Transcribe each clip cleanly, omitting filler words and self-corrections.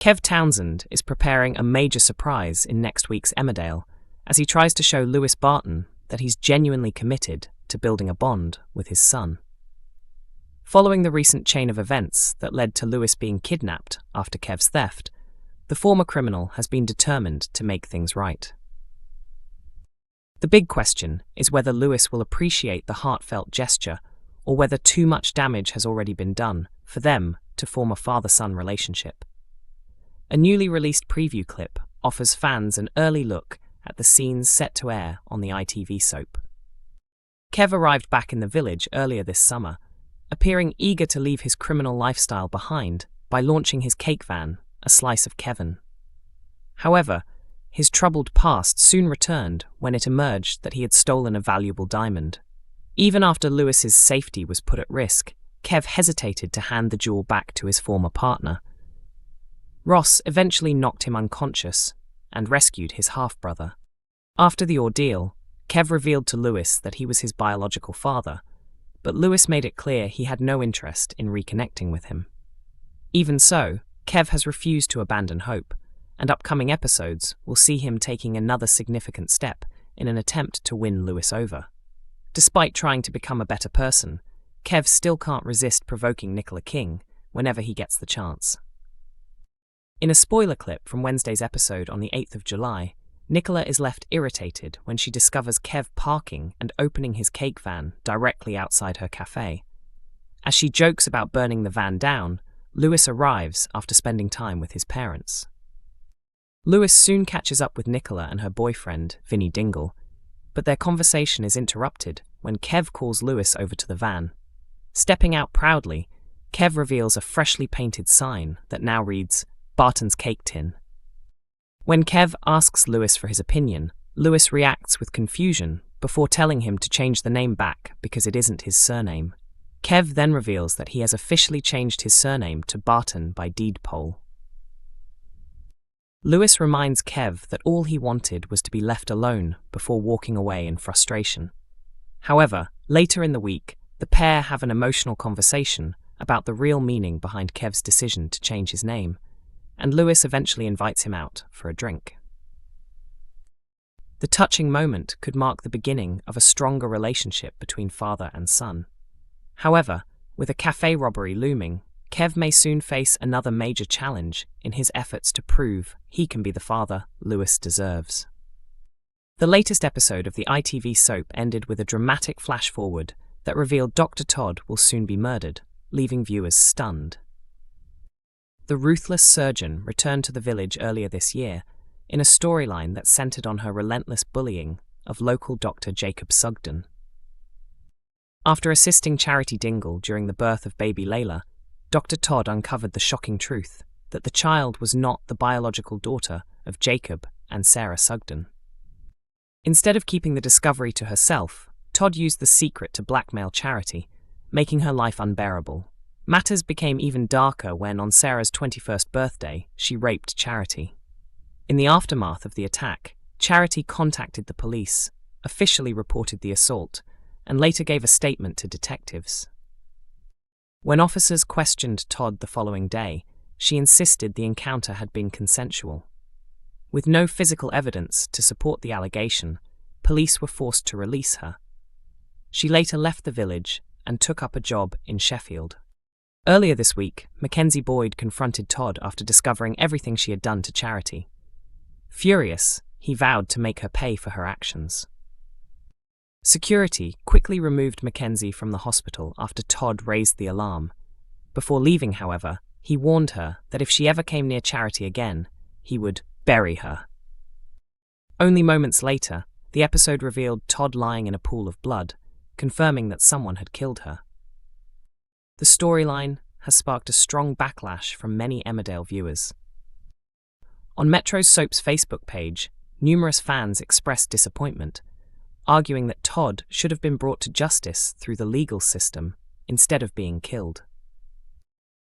Kev Townsend is preparing a major surprise in next week's Emmerdale as he tries to show Lewis Barton that he's genuinely committed to building a bond with his son. Following the recent chain of events that led to Lewis being kidnapped after Kev's theft, the former criminal has been determined to make things right. The big question is whether Lewis will appreciate the heartfelt gesture or whether too much damage has already been done for them to form a father-son relationship. A newly released preview clip offers fans an early look at the scenes set to air on the ITV soap. Kev arrived back in the village earlier this summer, appearing eager to leave his criminal lifestyle behind by launching his cake van, A Slice of Kevin. However, his troubled past soon returned when it emerged that he had stolen a valuable diamond. Even after Lewis's safety was put at risk, Kev hesitated to hand the jewel back to his former partner. Ross eventually knocked him unconscious and rescued his half-brother. After the ordeal, Kev revealed to Lewis that he was his biological father, but Lewis made it clear he had no interest in reconnecting with him. Even so, Kev has refused to abandon hope, and upcoming episodes will see him taking another significant step in an attempt to win Lewis over. Despite trying to become a better person, Kev still can't resist provoking Nicola King whenever he gets the chance. In a spoiler clip from Wednesday's episode on the 8th of July, Nicola is left irritated when she discovers Kev parking and opening his cake van directly outside her cafe. As she jokes about burning the van down, Lewis arrives after spending time with his parents. Lewis soon catches up with Nicola and her boyfriend, Vinnie Dingle, but their conversation is interrupted when Kev calls Lewis over to the van. Stepping out proudly, Kev reveals a freshly painted sign that now reads, Barton's Cake Tin. When Kev asks Lewis for his opinion, Lewis reacts with confusion before telling him to change the name back because it isn't his surname. Kev then reveals that he has officially changed his surname to Barton by deed poll. Lewis reminds Kev that all he wanted was to be left alone before walking away in frustration. However, later in the week, the pair have an emotional conversation about the real meaning behind Kev's decision to change his name, and Lewis eventually invites him out for a drink. The touching moment could mark the beginning of a stronger relationship between father and son. However, with a cafe robbery looming, Kev may soon face another major challenge in his efforts to prove he can be the father Lewis deserves. The latest episode of the ITV soap ended with a dramatic flash-forward that revealed Dr. Todd will soon be murdered, leaving viewers stunned. The ruthless surgeon returned to the village earlier this year in a storyline that centered on her relentless bullying of local Dr. Jacob Sugden. After assisting Charity Dingle during the birth of baby Layla, Dr. Todd uncovered the shocking truth that the child was not the biological daughter of Jacob and Sarah Sugden. Instead of keeping the discovery to herself, Todd used the secret to blackmail Charity, making her life unbearable. Matters became even darker when, on Sarah's 21st birthday, she raped Charity. In the aftermath of the attack, Charity contacted the police, officially reported the assault, and later gave a statement to detectives. When officers questioned Todd the following day, she insisted the encounter had been consensual. With no physical evidence to support the allegation, police were forced to release her. She later left the village and took up a job in Sheffield. Earlier this week, Mackenzie Boyd confronted Todd after discovering everything she had done to Charity. Furious, he vowed to make her pay for her actions. Security quickly removed Mackenzie from the hospital after Todd raised the alarm. Before leaving, however, he warned her that if she ever came near Charity again, he would bury her. Only moments later, the episode revealed Todd lying in a pool of blood, confirming that someone had killed her. The storyline has sparked a strong backlash from many Emmerdale viewers. On Metro's soap's Facebook page, numerous fans expressed disappointment, arguing that Todd should have been brought to justice through the legal system instead of being killed.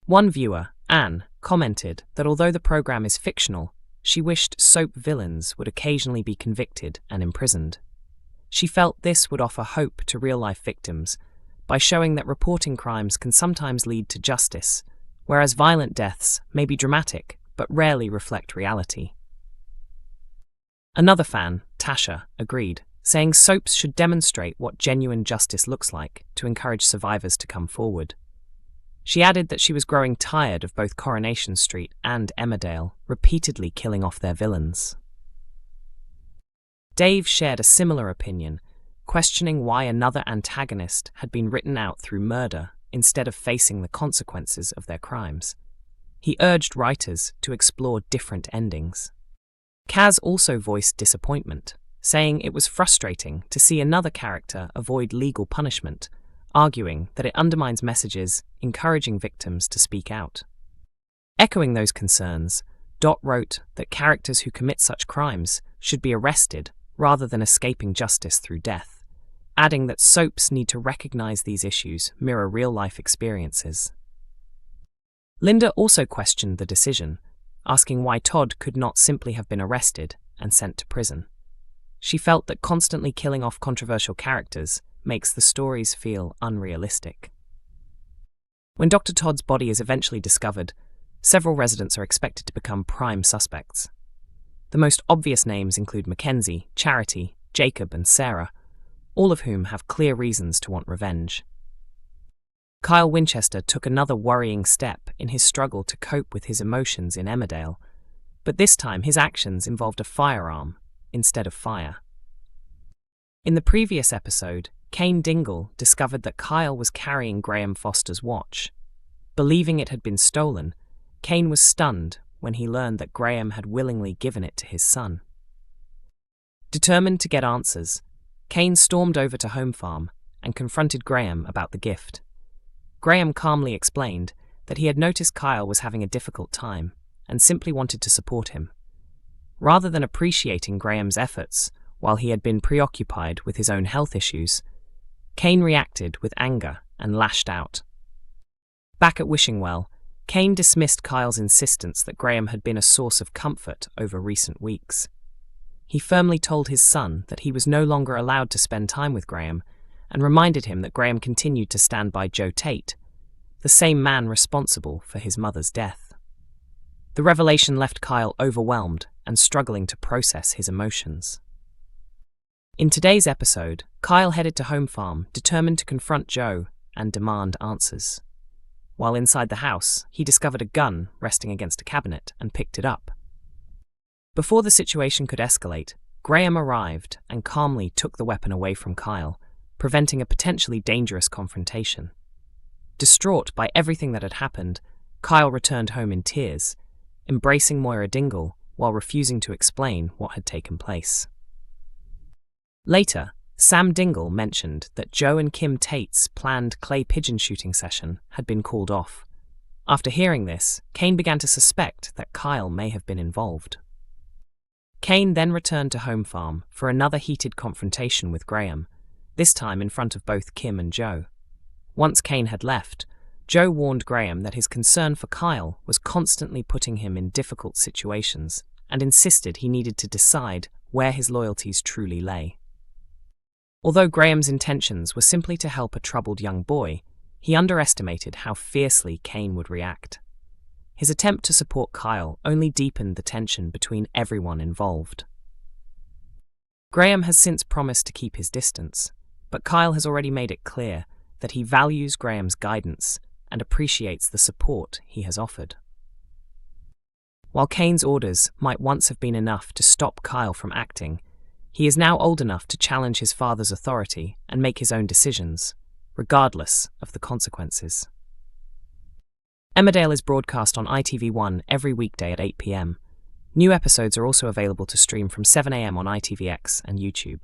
One viewer, Anne, commented that although the program is fictional, she wished soap villains would occasionally be convicted and imprisoned. She felt this would offer hope to real-life victims by showing that reporting crimes can sometimes lead to justice, whereas violent deaths may be dramatic but rarely reflect reality. Another fan, Tasha, agreed, saying soaps should demonstrate what genuine justice looks like to encourage survivors to come forward. She added that she was growing tired of both Coronation Street and Emmerdale repeatedly killing off their villains. Dave shared a similar opinion, questioning why another antagonist had been written out through murder instead of facing the consequences of their crimes. He urged writers to explore different endings. Kaz also voiced disappointment, saying it was frustrating to see another character avoid legal punishment, arguing that it undermines messages encouraging victims to speak out. Echoing those concerns, Dot wrote that characters who commit such crimes should be arrested rather than escaping justice through death, adding that soaps need to recognize these issues mirror real-life experiences. Linda also questioned the decision, asking why Todd could not simply have been arrested and sent to prison. She felt that constantly killing off controversial characters makes the stories feel unrealistic. When Dr. Todd's body is eventually discovered, several residents are expected to become prime suspects. The most obvious names include Mackenzie, Charity, Jacob, and Sarah, all of whom have clear reasons to want revenge. Kyle Winchester took another worrying step in his struggle to cope with his emotions in Emmerdale, but this time his actions involved a firearm instead of fire. In the previous episode, Kane Dingle discovered that Kyle was carrying Graham Foster's watch. Believing it had been stolen, Kane was stunned when he learned that Graham had willingly given it to his son. Determined to get answers, Kane stormed over to Home Farm and confronted Graham about the gift. Graham calmly explained that he had noticed Kyle was having a difficult time and simply wanted to support him. Rather than appreciating Graham's efforts while he had been preoccupied with his own health issues, Kane reacted with anger and lashed out. Back at Wishingwell, Kane dismissed Kyle's insistence that Graham had been a source of comfort over recent weeks. He firmly told his son that he was no longer allowed to spend time with Graham and reminded him that Graham continued to stand by Joe Tate, the same man responsible for his mother's death. The revelation left Kyle overwhelmed and struggling to process his emotions. In today's episode, Kyle headed to Home Farm, determined to confront Joe and demand answers. While inside the house, he discovered a gun resting against a cabinet and picked it up. Before the situation could escalate, Graham arrived and calmly took the weapon away from Kyle, preventing a potentially dangerous confrontation. Distraught by everything that had happened, Kyle returned home in tears, embracing Moira Dingle while refusing to explain what had taken place. Later, Sam Dingle mentioned that Joe and Kim Tate's planned clay pigeon shooting session had been called off. After hearing this, Kane began to suspect that Kyle may have been involved. Kane then returned to Home Farm for another heated confrontation with Graham, this time in front of both Kim and Joe. Once Kane had left, Joe warned Graham that his concern for Kyle was constantly putting him in difficult situations and insisted he needed to decide where his loyalties truly lay. Although Graham's intentions were simply to help a troubled young boy, he underestimated how fiercely Kane would react. His attempt to support Kyle only deepened the tension between everyone involved. Graham has since promised to keep his distance, but Kyle has already made it clear that he values Graham's guidance and appreciates the support he has offered. While Kane's orders might once have been enough to stop Kyle from acting, he is now old enough to challenge his father's authority and make his own decisions, regardless of the consequences. Emmerdale is broadcast on ITV1 every weekday at 8 p.m. New episodes are also available to stream from 7 a.m. on ITVX and YouTube.